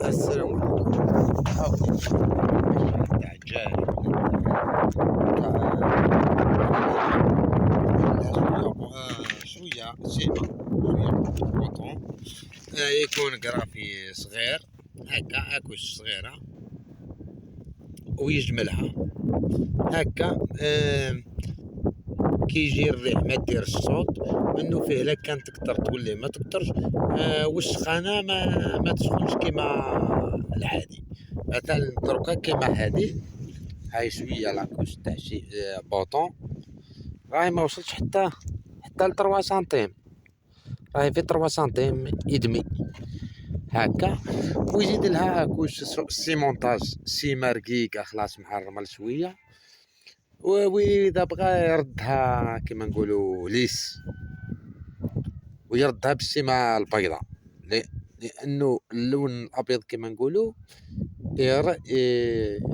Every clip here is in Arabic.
السلام عليكم. حاولت تاع الدجاج شوية سيمة شوية بوطون، يكون قرافي صغير هكا، أكوش صغيرة ويجملها هكا. كي يجي الريح ما ديرش الصوت انه فيه، لا كان تقدر تولي ما تقدرش. والسخانه ما تسخنش كيما العادي. مثلا دروكا كيما هادي، هاي شويه لاكوش تاع شي بوطون، راهي ما وصلتش حتى ل 3 سنتيم، راهي في 3 سنتيم ادمي هكا. ويزيد لها كوش سيمونتاج سيما رقيقه خلاص محرمه شويه. وإذا بغا يردها كيما نقولوا ليس، ويردها بالسمة البيضاء، لأنه اللون الأبيض كيما نقولوا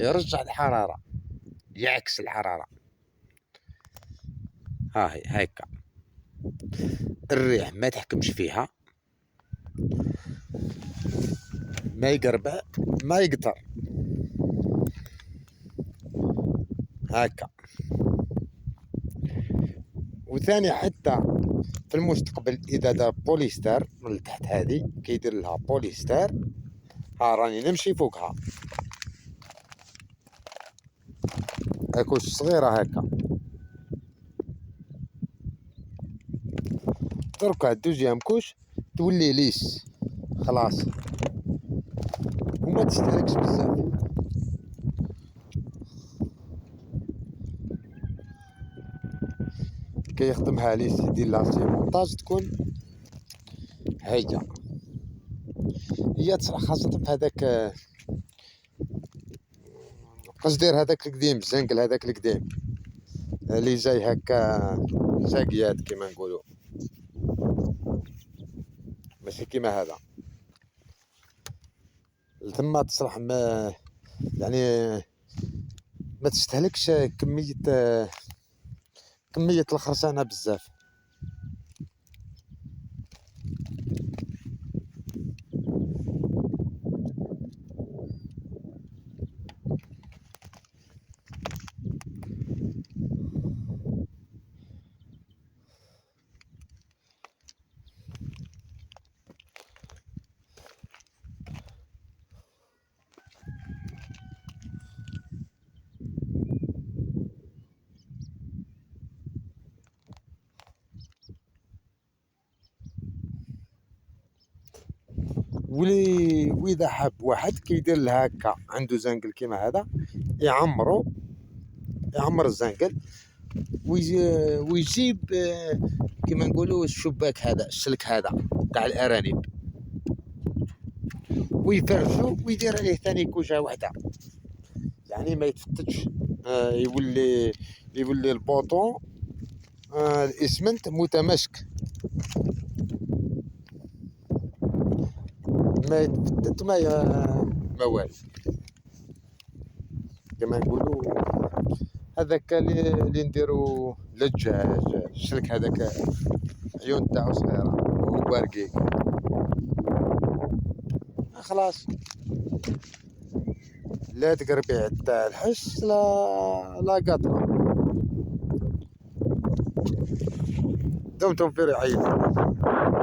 يرجع الحرارة، يعكس الحرارة. هاهي هيك الريح ما تحكمش فيها، ما يقرب ما يقدر هكا. وثاني حتى في المستقبل إذا دار بوليستر من تحت، هذه كيدير لها بوليستر، ها راني نمشي فوقها هاكوش صغيرة هكا. دركا الدوزيام كوش تولي ليس خلاص، وما تستهلكش بزاف. كي يخدمها ليس يدير لها سيمونتاج تكون هي تصلح خاصة في هذاك قصدير، هذاك القديم الزنقل، هذاك القديم اللي جاي هكا ساقيات كيما نقولوا، ماشي كيما هذا. ثم تصلح ما يعني ما تستهلكش كمية الخرسانة بزاف. وإذا حاب واحد كيدير لها هكا، عنده زنقل كيما هذا، يعمر الزنقل ويجيب كيما نقولوا الشباك هذا، السلك هذا تاع الارانب، ويفرشو ويدير عليه ثاني كوشه واحده، يعني ما يتفتتش. يولي البوطون الاسمنت متماسك، ما يتفتت ما والو كما نقولوا. هذاك اللي نديرو للدجاج، السلك هذاك عيون تاعو صغيره وبارقيق خلاص. لا تقربيع تاع الحش لا قطره. دمتم في رعاية الله.